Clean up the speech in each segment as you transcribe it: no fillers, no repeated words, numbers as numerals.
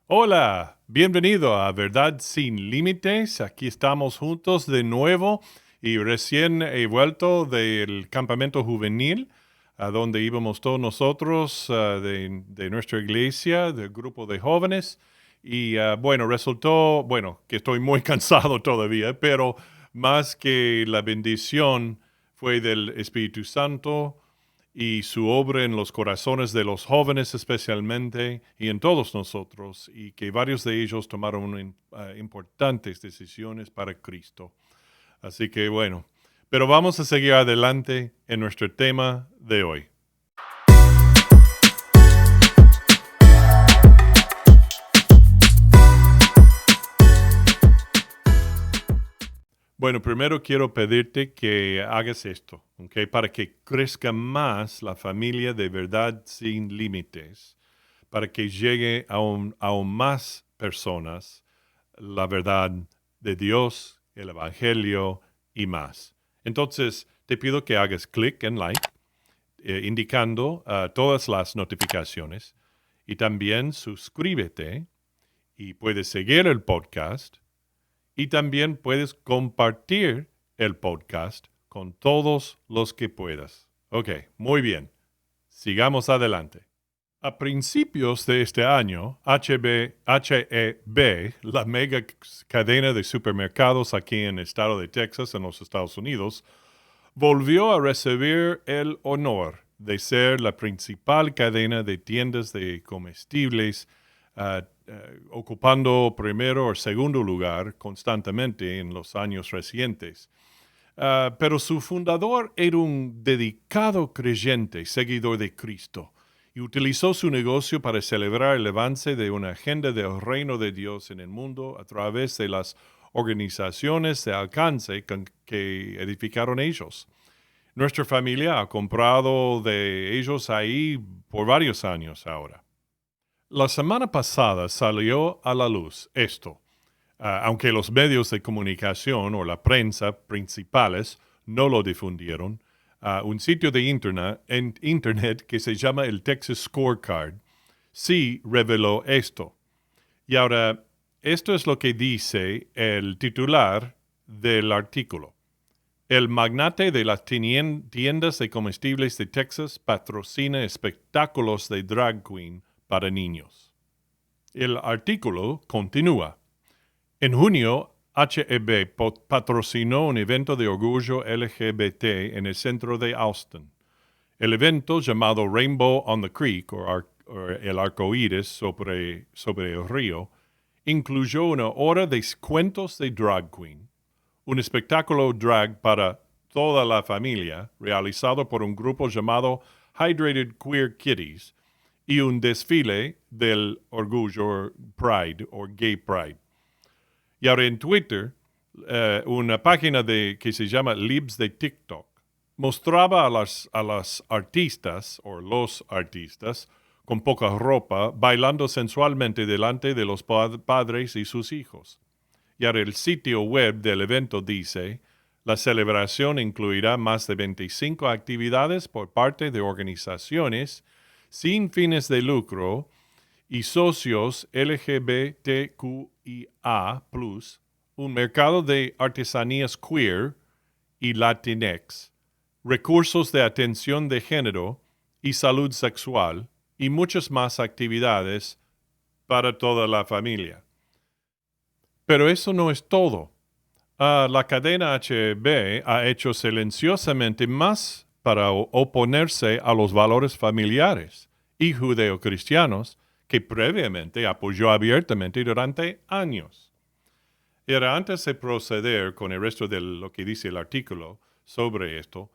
Hola, bienvenido a Verdad Sin Límites. Aquí estamos juntos de nuevo y recién he vuelto del campamento juvenil, a donde íbamos todos nosotros de nuestra iglesia, del grupo de jóvenes. Y bueno, resultó, bueno, que estoy muy cansado todavía, pero más que la bendición fue del Espíritu Santo y su obra en los corazones de los jóvenes especialmente y en todos nosotros, y que varios de ellos tomaron importantes decisiones para Cristo. Así que bueno, pero vamos a seguir adelante en nuestro tema de hoy. Bueno, primero quiero pedirte que hagas esto, ¿ok? Para que crezca más la familia de Verdad Sin Límites, para que llegue aún más personas la verdad de Dios, el Evangelio y más. Entonces, te pido que hagas clic en like, indicando todas las notificaciones, y también suscríbete y puedes seguir el podcast y también puedes compartir el podcast con todos los que puedas. Ok, muy bien. Sigamos adelante. A principios de este año, H-E-B, la mega cadena de supermercados aquí en el estado de Texas, en los Estados Unidos, volvió a recibir el honor de ser la principal cadena de tiendas de comestibles, ocupando primero o segundo lugar constantemente en los años recientes. Pero su fundador era un dedicado creyente, seguidor de Cristo, y utilizó su negocio para celebrar el avance de una agenda del reino de Dios en el mundo a través de las organizaciones de alcance que edificaron ellos. Nuestra familia ha comprado de ellos ahí por varios años ahora. La semana pasada salió a la luz esto. Aunque los medios de comunicación o la prensa principales no lo difundieron, un sitio de internet que se llama el Texas Scorecard sí reveló esto. Y ahora, esto es lo que dice el titular del artículo. El magnate de las tiendas de comestibles de Texas patrocina espectáculos de drag queen para niños. El artículo continúa. En junio, H-E-B patrocinó un evento de orgullo LGBT en el centro de Austin. El evento, llamado Rainbow on the Creek, o el arco iris sobre el río, incluyó una hora de cuentos de drag queen, un espectáculo drag para toda la familia, realizado por un grupo llamado Hydrated Queer Kitties, y un desfile del orgullo Pride o Gay Pride. Y ahora en Twitter, una página que se llama Libs de TikTok mostraba a las artistas o los artistas con poca ropa bailando sensualmente delante de los padres y sus hijos. Y ahora el sitio web del evento dice, la celebración incluirá más de 25 actividades por parte de organizaciones sin fines de lucro y socios LGBTQIA+, un mercado de artesanías queer y Latinx, recursos de atención de género y salud sexual, y muchas más actividades para toda la familia. Pero eso no es todo. La cadena HB ha hecho silenciosamente más para oponerse a los valores familiares y judeocristianos que previamente apoyó abiertamente durante años. Y ahora, antes de proceder con el resto de lo que dice el artículo sobre esto,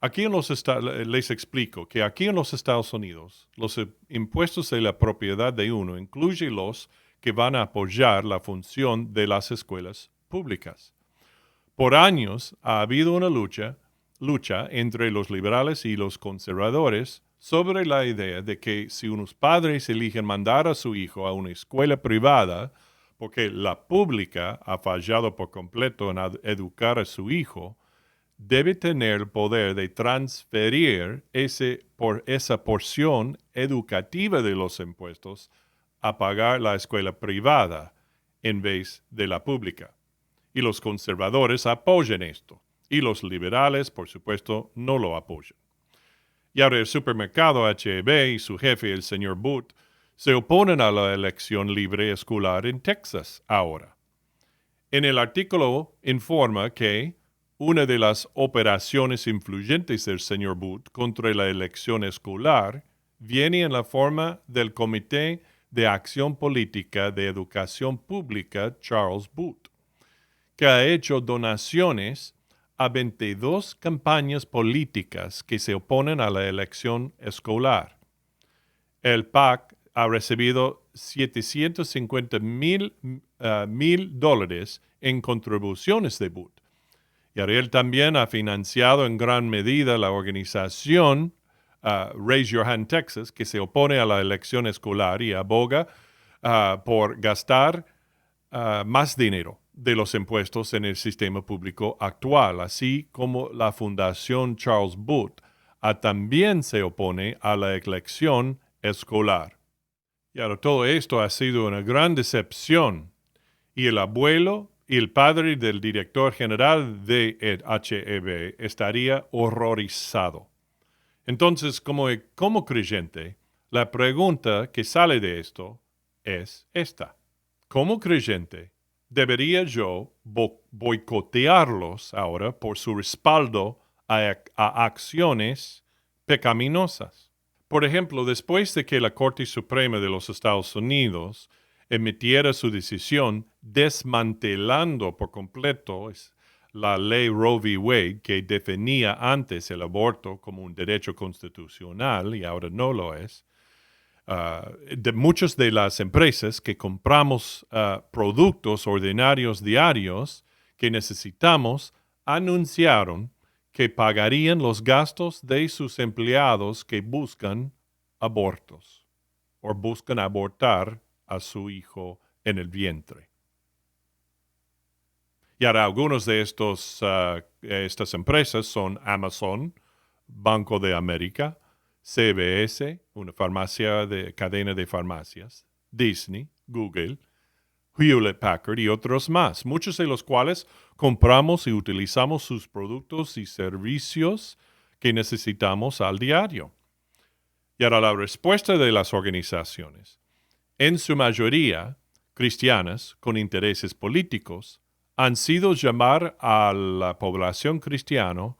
les explico que aquí en los Estados Unidos, los impuestos de la propiedad de uno incluyen los que van a apoyar la función de las escuelas públicas. Por años ha habido una lucha entre los liberales y los conservadores sobre la idea de que si unos padres eligen mandar a su hijo a una escuela privada porque la pública ha fallado por completo en educar a su hijo, debe tener el poder de transferir esa porción educativa de los impuestos a pagar la escuela privada en vez de la pública. Y los conservadores apoyan esto. Y los liberales, por supuesto, no lo apoyan. Y ahora el supermercado H-E-B y su jefe, el señor Booth, se oponen a la elección libre escolar en Texas ahora. En el artículo informa que una de las operaciones influyentes del señor Booth contra la elección escolar viene en la forma del Comité de Acción Política de Educación Pública Charles Booth, que ha hecho donaciones a 22 campañas políticas que se oponen a la elección escolar. El PAC ha recibido $750,000 en contribuciones de Booth. Y Ariel también ha financiado en gran medida la organización Raise Your Hand Texas, que se opone a la elección escolar y aboga por gastar más dinero de los impuestos en el sistema público actual, así como la Fundación Charles Booth también se opone a la elección escolar. Y ahora todo esto ha sido una gran decepción y el abuelo y el padre del director general de H-E-B estaría horrorizado. Entonces, como creyente, la pregunta que sale de esto es esta. Como creyente, ¿debería yo boicotearlos ahora por su respaldo a acciones pecaminosas? Por ejemplo, después de que la Corte Suprema de los Estados Unidos emitiera su decisión desmantelando por completo la ley Roe v. Wade, que definía antes el aborto como un derecho constitucional y ahora no lo es, de muchas de las empresas que compramos productos ordinarios diarios que necesitamos anunciaron que pagarían los gastos de sus empleados que buscan abortos o buscan abortar a su hijo en el vientre. Y ahora algunos de estas empresas son Amazon, Banco de América, CVS, una cadena de farmacias, Disney, Google, Hewlett Packard y otros más, muchos de los cuales compramos y utilizamos sus productos y servicios que necesitamos al diario. Y ahora la respuesta de las organizaciones, en su mayoría cristianas con intereses políticos, han sido llamar a la población cristiana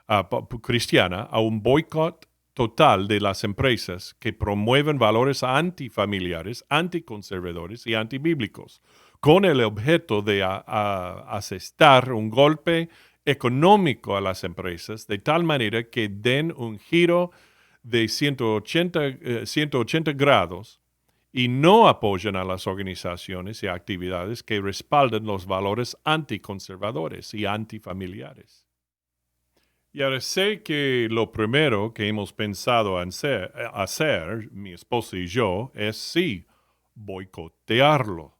a un boicot total de las empresas que promueven valores antifamiliares, anticonservadores y antibíblicos, con el objeto de asestar un golpe económico a las empresas de tal manera que den un giro de 180 grados y no apoyan a las organizaciones y actividades que respaldan los valores anticonservadores y antifamiliares. Y ahora sé que lo primero que hemos pensado hacer, mi esposa y yo, es sí, boicotearlo.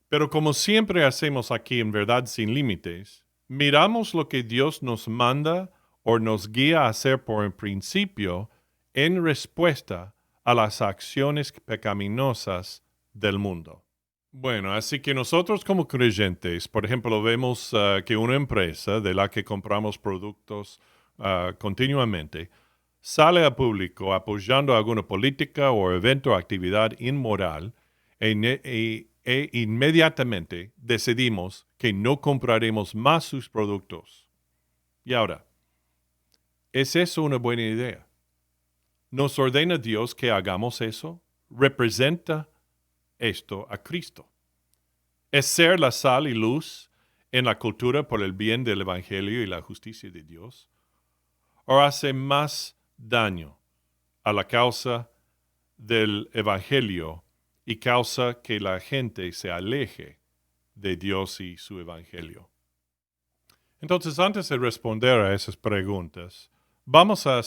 Pero como siempre hacemos aquí en Verdad Sin Límites, miramos lo que Dios nos manda o nos guía a hacer por principio en respuesta a las acciones pecaminosas del mundo. Bueno, así que nosotros como creyentes, por ejemplo, vemos que una empresa de la que compramos productos continuamente sale a público apoyando alguna política o evento o actividad inmoral e inmediatamente decidimos que no compraremos más sus productos. Y ahora, ¿es eso una buena idea? ¿Nos ordena Dios que hagamos eso? ¿Representa esto a Cristo? ¿Es ser la sal y luz en la cultura por el bien del Evangelio y la justicia de Dios? ¿O hace más daño a la causa del Evangelio y causa que la gente se aleje de Dios y su Evangelio? Entonces, antes de responder a esas preguntas, vamos a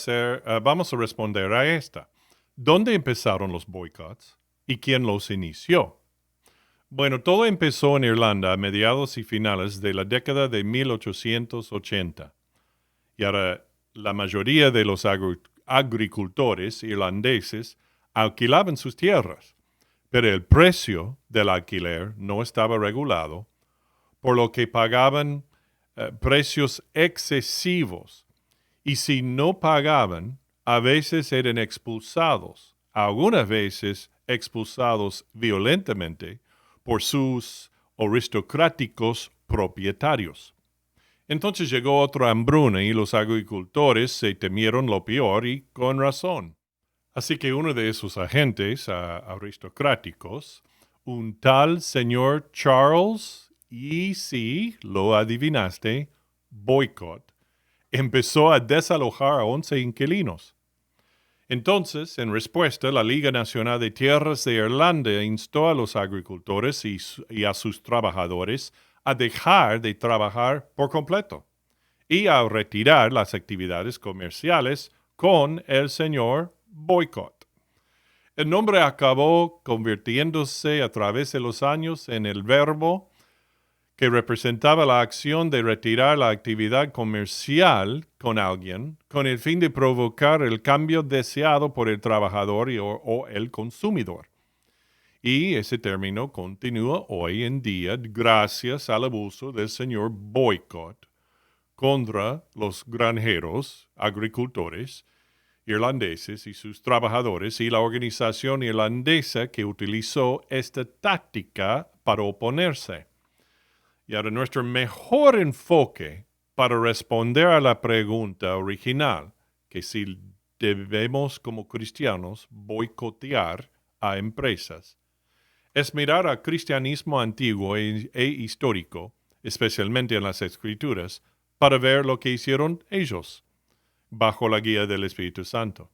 responder a esta. ¿Dónde empezaron los boicots y quién los inició? Bueno, todo empezó en Irlanda a mediados y finales de la década de 1880. Y ahora la mayoría de los agricultores irlandeses alquilaban sus tierras, pero el precio del alquiler no estaba regulado, por lo que pagaban precios excesivos. Y si no pagaban, a veces eran expulsados, algunas veces expulsados violentamente por sus aristocráticos propietarios. Entonces llegó otra hambruna y los agricultores se temieron lo peor y con razón. Así que uno de esos agentes aristocráticos, un tal señor Charles, y sí, lo adivinaste, Boycott, empezó a desalojar a 11 inquilinos. Entonces, en respuesta, la Liga Nacional de Tierras de Irlanda instó a los agricultores y a sus trabajadores a dejar de trabajar por completo y a retirar las actividades comerciales con el señor Boycott. El nombre acabó convirtiéndose a través de los años en el verbo que representaba la acción de retirar la actividad comercial con alguien con el fin de provocar el cambio deseado por el trabajador o el consumidor. Y ese término continúa hoy en día gracias al abuso del señor Boycott contra los granjeros, agricultores irlandeses y sus trabajadores y la organización irlandesa que utilizó esta táctica para oponerse. Y ahora nuestro mejor enfoque para responder a la pregunta original, que si debemos como cristianos boicotear a empresas, es mirar al cristianismo antiguo e histórico, especialmente en las Escrituras, para ver lo que hicieron ellos bajo la guía del Espíritu Santo.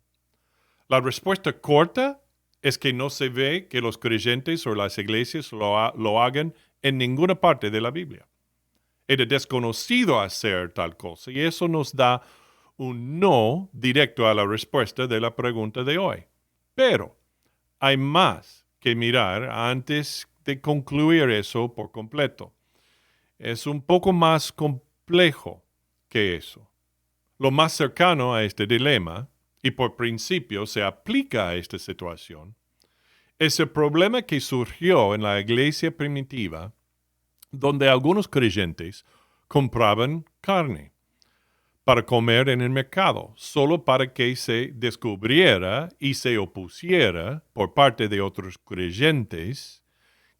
La respuesta corta es que no se ve que los creyentes o las iglesias lo hagan en ninguna parte de la Biblia. Era desconocido hacer tal cosa y eso nos da un no directo a la respuesta de la pregunta de hoy. Pero hay más que mirar antes de concluir eso por completo. Es un poco más complejo que eso. Lo más cercano a este dilema, y por principio se aplica a esta situación, es el problema que surgió en la iglesia primitiva, donde algunos creyentes compraban carne para comer en el mercado, solo para que se descubriera y se opusiera por parte de otros creyentes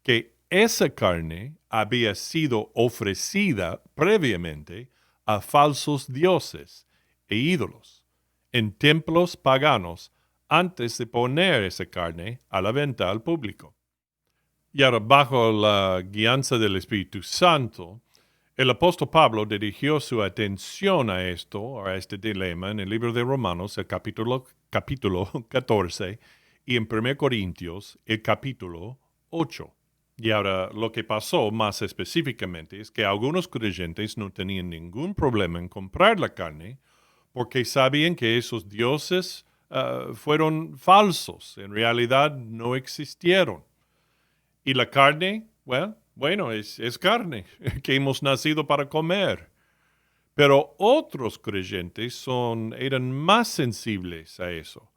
que esa carne había sido ofrecida previamente a falsos dioses e ídolos en templos paganos antes de poner esa carne a la venta al público. Y ahora, bajo la guianza del Espíritu Santo, el apóstol Pablo dirigió su atención a esto, a este dilema, en el libro de Romanos, el capítulo 14, y en 1 Corintios, el capítulo 8. Y ahora, lo que pasó más específicamente es que algunos creyentes no tenían ningún problema en comprar la carne porque sabían que esos dioses fueron falsos, en realidad no existieron. Y la carne, bueno, es carne que hemos nacido para comer. Pero otros creyentes eran más sensibles a eso,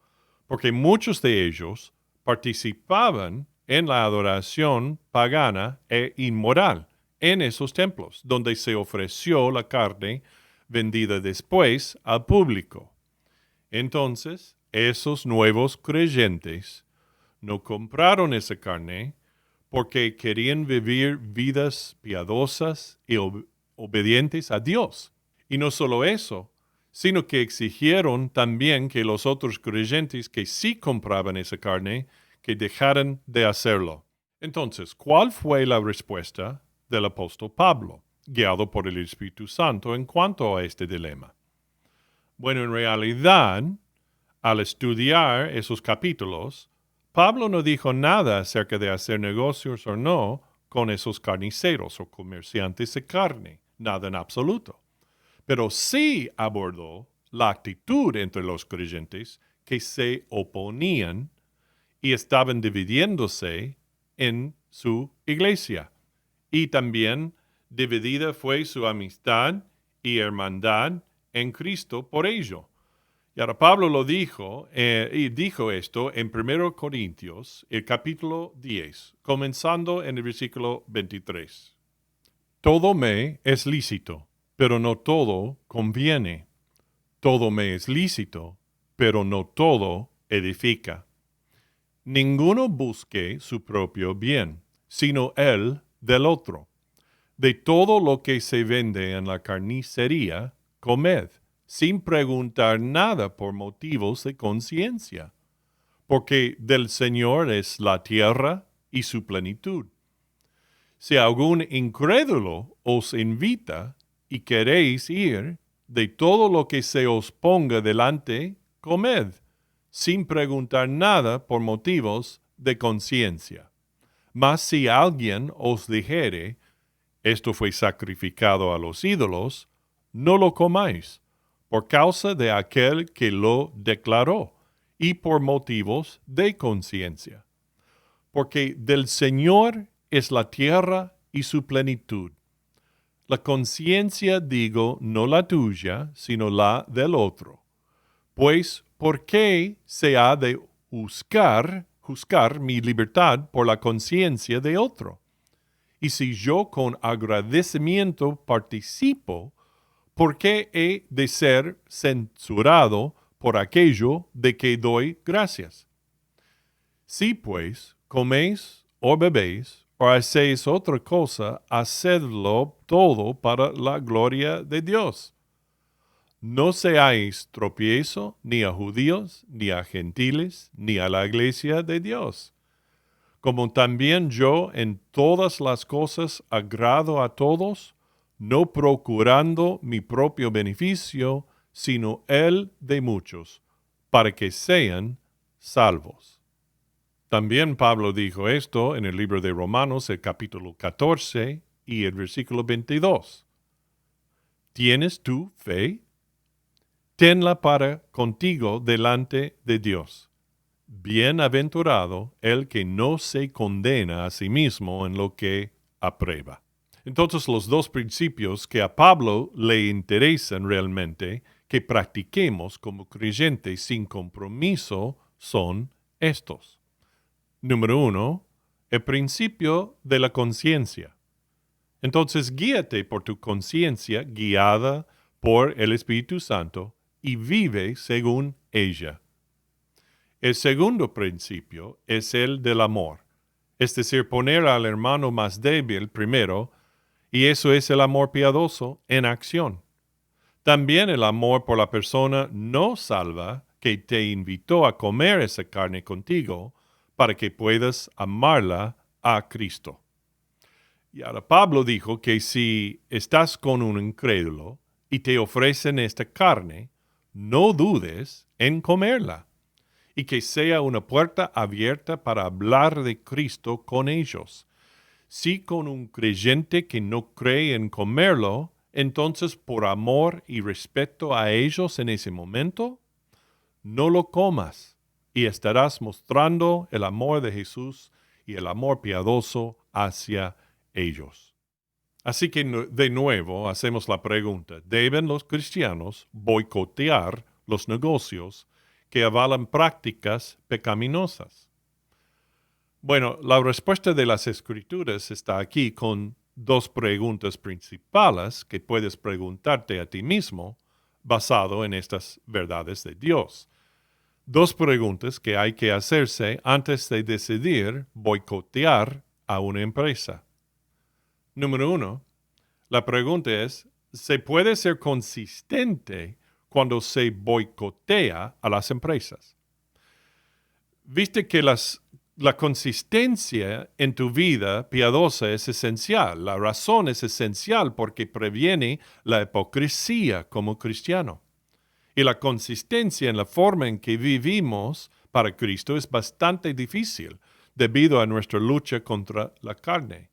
porque muchos de ellos participaban en la adoración pagana e inmoral en esos templos, donde se ofreció la carne vendida después al público. Entonces, esos nuevos creyentes no compraron esa carne porque querían vivir vidas piadosas y obedientes a Dios. Y no solo eso, sino que exigieron también que los otros creyentes que sí compraban esa carne, que dejaran de hacerlo. Entonces, ¿cuál fue la respuesta del apóstol Pablo, guiado por el Espíritu Santo, en cuanto a este dilema? Bueno, en realidad, al estudiar esos capítulos, Pablo no dijo nada acerca de hacer negocios o no con esos carniceros o comerciantes de carne, nada en absoluto. Pero sí abordó la actitud entre los creyentes que se oponían y estaban dividiéndose en su iglesia. Y también dividida fue su amistad y hermandad en Cristo por ello. Y ahora Pablo lo dijo, y dijo esto en 1 Corintios, el capítulo 10, comenzando en el versículo 23. Todo me es lícito, pero no todo conviene. Todo me es lícito, pero no todo edifica. Ninguno busque su propio bien, sino el del otro. De todo lo que se vende en la carnicería, comed, sin preguntar nada por motivos de conciencia, porque del Señor es la tierra y su plenitud. Si algún incrédulo os invita y queréis ir, de todo lo que se os ponga delante, comed, sin preguntar nada por motivos de conciencia. Mas si alguien os dijere, esto fue sacrificado a los ídolos, no lo comáis, por causa de aquel que lo declaró, y por motivos de conciencia. Porque del Señor es la tierra y su plenitud. La conciencia, digo, no la tuya, sino la del otro. Pues, ¿por qué se ha de juzgar mi libertad por la conciencia de otro? Y si yo con agradecimiento participo, ¿por qué he de ser censurado por aquello de que doy gracias? Si pues coméis o bebéis o hacéis otra cosa, hacedlo todo para la gloria de Dios. No seáis tropiezo ni a judíos, ni a gentiles, ni a la iglesia de Dios. Como también yo en todas las cosas agrado a todos, no procurando mi propio beneficio, sino el de muchos, para que sean salvos. También Pablo dijo esto en el libro de Romanos, el capítulo 14 y el versículo 22. ¿Tienes tú fe? Tenla para contigo delante de Dios. Bienaventurado el que no se condena a sí mismo en lo que aprueba. Entonces, los dos principios que a Pablo le interesan realmente que practiquemos como creyentes sin compromiso son estos. Número 1, el principio de la conciencia. Entonces, guíate por tu conciencia guiada por el Espíritu Santo y vive según ella. El segundo principio es el del amor, es decir, poner al hermano más débil primero, y eso es el amor piadoso en acción. También el amor por la persona no salva que te invitó a comer esa carne contigo para que puedas amarla a Cristo. Y ahora Pablo dijo que si estás con un incrédulo y te ofrecen esta carne, no dudes en comerla, y que sea una puerta abierta para hablar de Cristo con ellos. Si con un creyente que no cree en comerlo, entonces por amor y respeto a ellos en ese momento, no lo comas y estarás mostrando el amor de Jesús y el amor piadoso hacia ellos. Así que de nuevo hacemos la pregunta, ¿deben los cristianos boicotear los negocios que avalan prácticas pecaminosas? Bueno, la respuesta de las Escrituras está aquí con dos preguntas principales que puedes preguntarte a ti mismo basado en estas verdades de Dios. Dos preguntas que hay que hacerse antes de decidir boicotear a una empresa. Número 1, la pregunta es, ¿se puede ser consistente cuando se boicotea a las empresas? Viste que la consistencia en tu vida piadosa es esencial. La razón es esencial porque previene la hipocresía como cristiano. Y la consistencia en la forma en que vivimos para Cristo es bastante difícil debido a nuestra lucha contra la carne.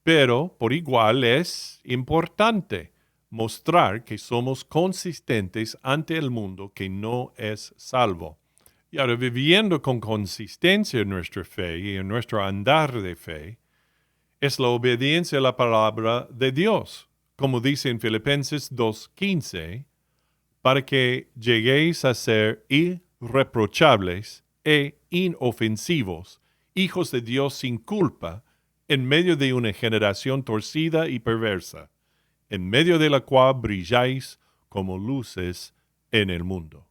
Pero por igual es importante mostrar que somos consistentes ante el mundo que no es salvo. Y ahora, viviendo con consistencia en nuestra fe y en nuestro andar de fe, es la obediencia a la palabra de Dios. Como dice en Filipenses 2:15, para que lleguéis a ser irreprochables e inofensivos, hijos de Dios sin culpa, en medio de una generación torcida y perversa, en medio de la cual brilláis como luces en el mundo.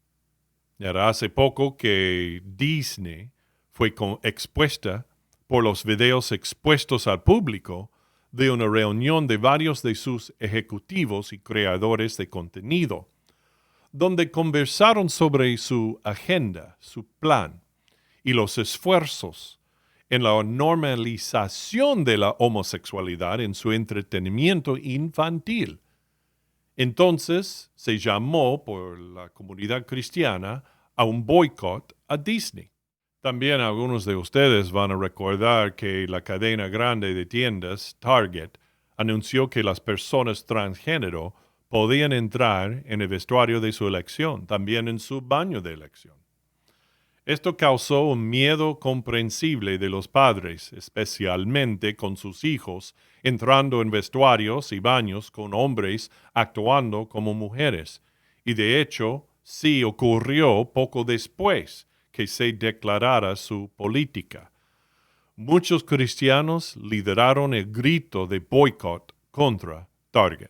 Y ahora hace poco que Disney fue expuesta por los videos expuestos al público de una reunión de varios de sus ejecutivos y creadores de contenido, donde conversaron sobre su agenda, su plan y los esfuerzos en la normalización de la homosexualidad en su entretenimiento infantil. Entonces se llamó por la comunidad cristiana a un boicot a Disney. También algunos de ustedes van a recordar que la cadena grande de tiendas, Target, anunció que las personas transgénero podían entrar en el vestuario de su elección, también en su baño de elección. Esto causó un miedo comprensible de los padres, especialmente con sus hijos, entrando en vestuarios y baños con hombres actuando como mujeres. Y de hecho, sí ocurrió poco después que se declarara su política. Muchos cristianos lideraron el grito de boicot contra Target.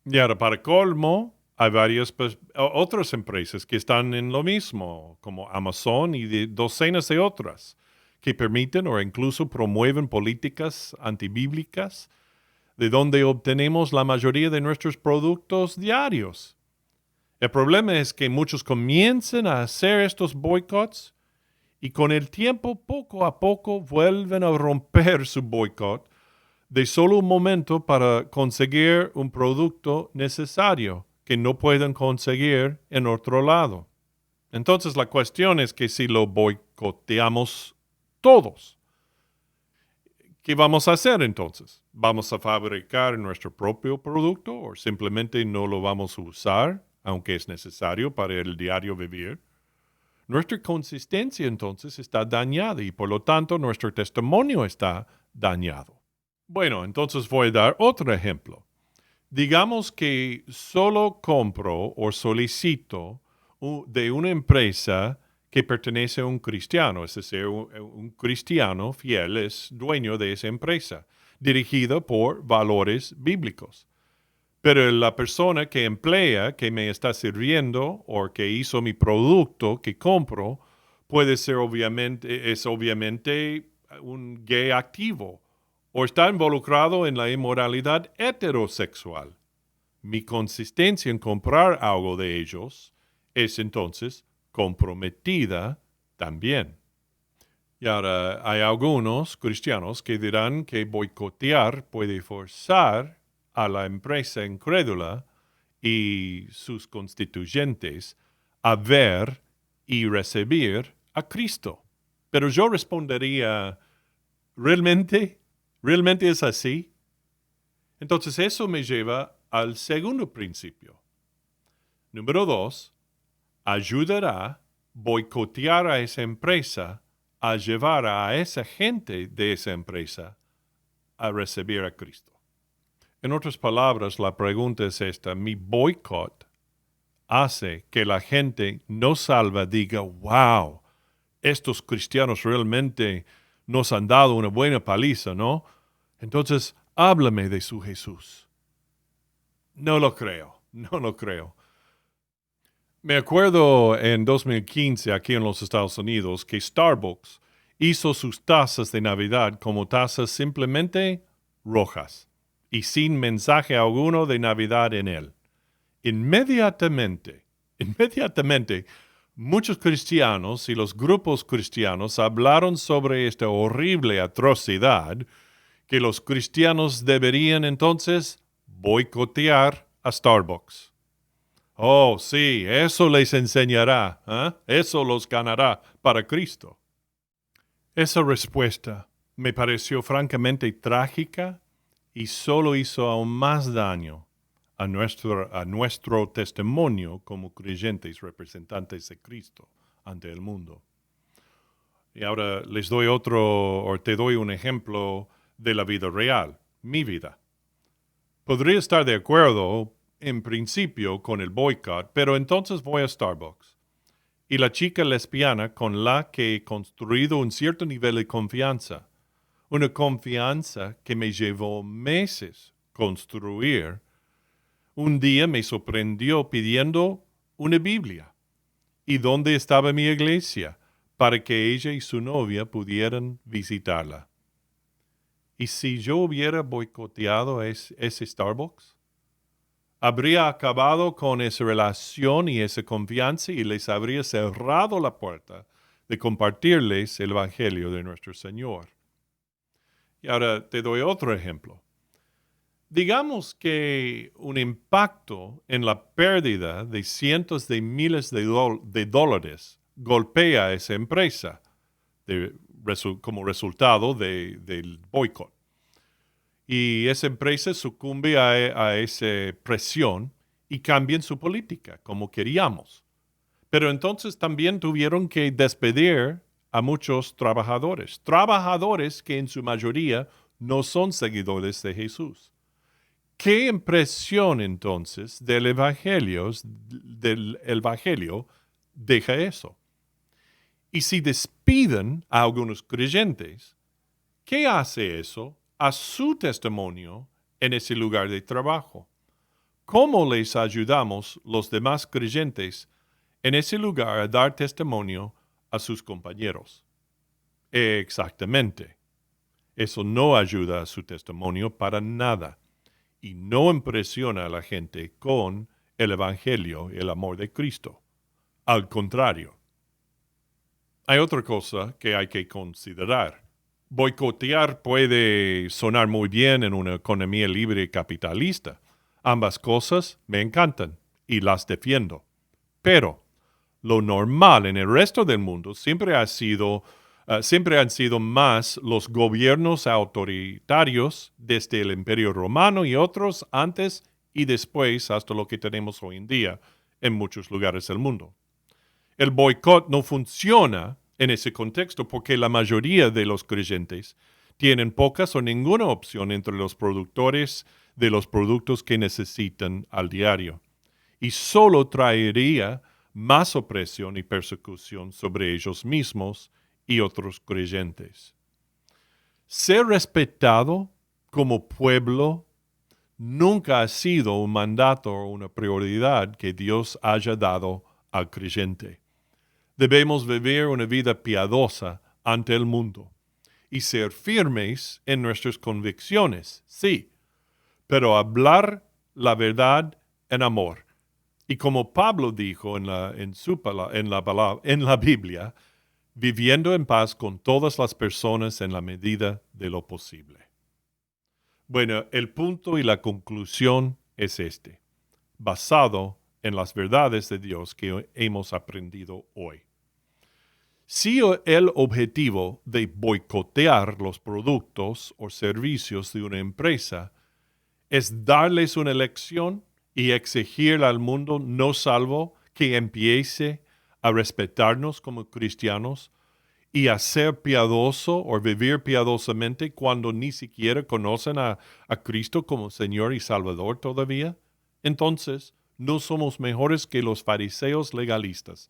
Y ahora, para colmo, hay varias otras empresas que están en lo mismo, como Amazon y docenas de otras, que permiten o incluso promueven políticas antibíblicas de donde obtenemos la mayoría de nuestros productos diarios. El problema es que muchos comienzan a hacer estos boicots y con el tiempo, poco a poco, vuelven a romper su boicot de solo un momento para conseguir un producto necesario que no pueden conseguir en otro lado. Entonces la cuestión es que si lo boicoteamos todos, ¿qué vamos a hacer entonces? ¿Vamos a fabricar nuestro propio producto o simplemente no lo vamos a usar, aunque es necesario para el diario vivir? Nuestra consistencia entonces está dañada y por lo tanto nuestro testimonio está dañado. Bueno, entonces voy a dar otro ejemplo. Digamos que solo compro o solicito de una empresa que pertenece a un cristiano, es decir, un cristiano fiel es dueño de esa empresa, dirigida por valores bíblicos. Pero la persona que emplea, que me está sirviendo o que hizo mi producto que compro, puede ser es obviamente un gay activo o está involucrado en la inmoralidad heterosexual. Mi consistencia en comprar algo de ellos es entonces comprometida también. Y ahora hay algunos cristianos que dirán que boicotear puede forzar a la empresa incrédula y sus constituyentes a ver y recibir a Cristo. Pero yo respondería, ¿realmente? ¿Realmente es así? Entonces eso me lleva al segundo principio. Número 2, ayudará boicotear a esa empresa a llevar a esa gente de esa empresa a recibir a Cristo. En otras palabras, la pregunta es esta: mi boicot hace que la gente no salva diga, wow, estos cristianos realmente nos han dado una buena paliza, ¿no? Entonces, háblame de su Jesús. No lo creo, no lo creo. Me acuerdo en 2015 aquí en los Estados Unidos que Starbucks hizo sus tazas de Navidad como tazas simplemente rojas y sin mensaje alguno de Navidad en él. Inmediatamente, muchos cristianos y los grupos cristianos hablaron sobre esta horrible atrocidad que los cristianos deberían entonces boicotear a Starbucks. Oh, sí, eso les enseñará, eso los ganará para Cristo. Esa respuesta me pareció francamente trágica y solo hizo aún más daño a nuestro testimonio como creyentes representantes de Cristo ante el mundo. Y ahora te doy un ejemplo de la vida real, mi vida. Podría estar de acuerdo en principio con el boicot, pero entonces voy a Starbucks. Y la chica lesbiana con la que he construido un cierto nivel de confianza, una confianza que me llevó meses construir, un día me sorprendió pidiendo una Biblia. ¿Y dónde estaba mi iglesia? Para que ella y su novia pudieran visitarla. ¿Y si yo hubiera boicoteado ese Starbucks? Habría acabado con esa relación y esa confianza y les habría cerrado la puerta de compartirles el Evangelio de nuestro Señor. Y ahora te doy otro ejemplo. Digamos que un impacto en la pérdida de cientos de miles de dólares golpea a esa empresa como resultado del boicot. Y esa empresa sucumbe a esa presión y cambian su política como queríamos. Pero entonces también tuvieron que despedir a muchos trabajadores que en su mayoría no son seguidores de Jesús. ¿Qué impresión entonces del evangelio deja eso? Y si despiden a algunos creyentes, ¿qué hace eso a su testimonio en ese lugar de trabajo? ¿Cómo les ayudamos los demás creyentes en ese lugar a dar testimonio a sus compañeros? Exactamente. Eso no ayuda a su testimonio para nada y no impresiona a la gente con el Evangelio y el amor de Cristo. Al contrario. Hay otra cosa que hay que considerar. Boicotear puede sonar muy bien en una economía libre y capitalista. Ambas cosas me encantan y las defiendo. Pero lo normal en el resto del mundo siempre han sido más los gobiernos autoritarios desde el Imperio Romano y otros antes y después hasta lo que tenemos hoy en día en muchos lugares del mundo. El boicot no funciona en ese contexto porque la mayoría de los creyentes tienen pocas o ninguna opción entre los productores de los productos que necesitan al diario. Y solo traería más opresión y persecución sobre ellos mismos y otros creyentes. Ser respetado como pueblo nunca ha sido un mandato o una prioridad que Dios haya dado al creyente. Debemos vivir una vida piadosa ante el mundo y ser firmes en nuestras convicciones, sí, pero hablar la verdad en amor. Y como Pablo dijo en la Biblia, viviendo en paz con todas las personas en la medida de lo posible. Bueno, el punto y la conclusión es este, basado en las verdades de Dios que hemos aprendido hoy. Si el objetivo de boicotear los productos o servicios de una empresa es darles una lección y exigir al mundo no salvo que empiece a respetarnos como cristianos y a ser piadoso o vivir piadosamente cuando ni siquiera conocen a Cristo como Señor y Salvador todavía, entonces no somos mejores que los fariseos legalistas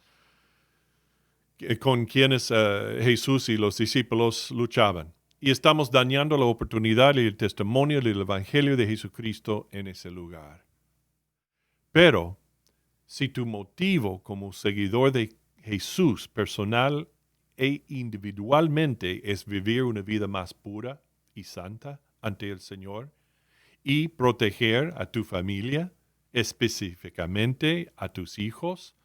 con quienes Jesús y los discípulos luchaban. Y estamos dañando la oportunidad y el testimonio del Evangelio de Jesucristo en ese lugar. Pero, si tu motivo como seguidor de Jesús personal e individualmente es vivir una vida más pura y santa ante el Señor y proteger a tu familia, específicamente a tus hijos,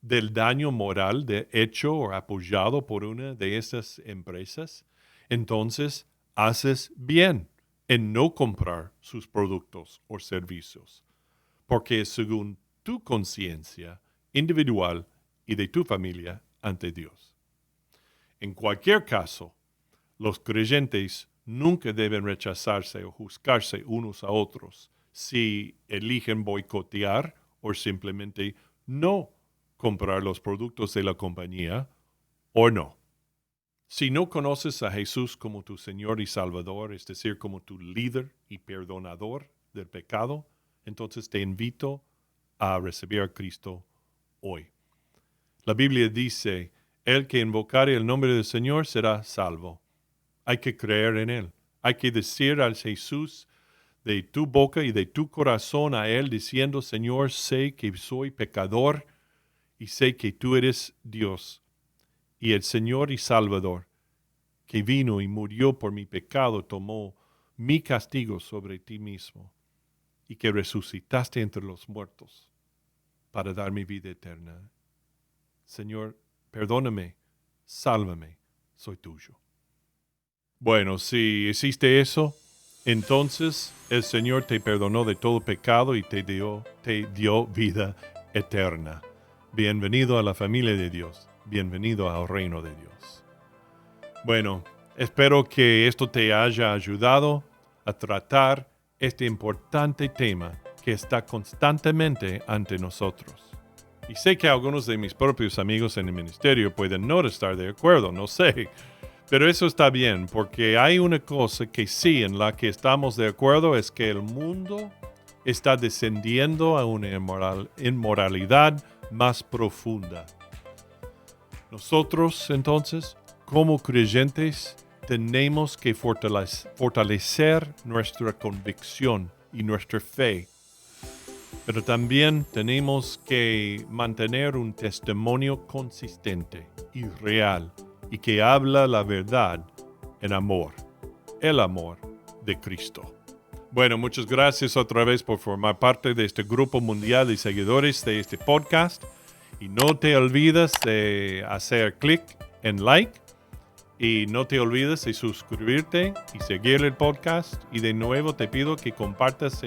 del daño moral hecho o apoyado por una de esas empresas, entonces haces bien en no comprar sus productos o servicios, porque es según tu conciencia individual y de tu familia ante Dios. En cualquier caso, los creyentes nunca deben rechazarse o juzgarse unos a otros si eligen boicotear o simplemente no comprar los productos de la compañía o no. Si no conoces a Jesús como tu Señor y Salvador, es decir, como tu líder y perdonador del pecado, Entonces te invito a recibir a Cristo hoy. La Biblia dice, el que invocare el nombre del Señor será salvo. Hay que creer en Él. Hay que decir al Jesús de tu boca y de tu corazón a Él, diciendo, Señor, sé que soy pecador y sé que tú eres Dios y el Señor y Salvador, que vino y murió por mi pecado, tomó mi castigo sobre ti mismo y que resucitaste entre los muertos para dar mi vida eterna. Señor, perdóname, sálvame, soy tuyo. Bueno, si hiciste eso, entonces el Señor te perdonó de todo pecado y te dio vida eterna. Bienvenido a la familia de Dios. Bienvenido al reino de Dios. Bueno, espero que esto te haya ayudado a tratar este importante tema que está constantemente ante nosotros. Y sé que algunos de mis propios amigos en el ministerio pueden no estar de acuerdo, no sé. Pero eso está bien, porque hay una cosa que sí en la que estamos de acuerdo, es que el mundo está descendiendo a una inmoralidad más profunda. Nosotros, entonces, como creyentes, tenemos que fortalecer nuestra convicción y nuestra fe. Pero también tenemos que mantener un testimonio consistente y real y que habla la verdad en amor, el amor de Cristo. Bueno, muchas gracias otra vez por formar parte de este grupo mundial de seguidores de este podcast. Y no te olvides de hacer clic en like. Y no te olvides de suscribirte y seguir el podcast. Y de nuevo te pido que compartas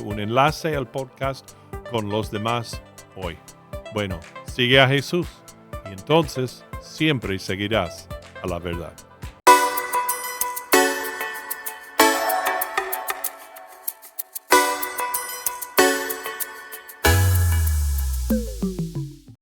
un enlace al podcast con los demás hoy. Bueno, sigue a Jesús y entonces siempre seguirás a la verdad.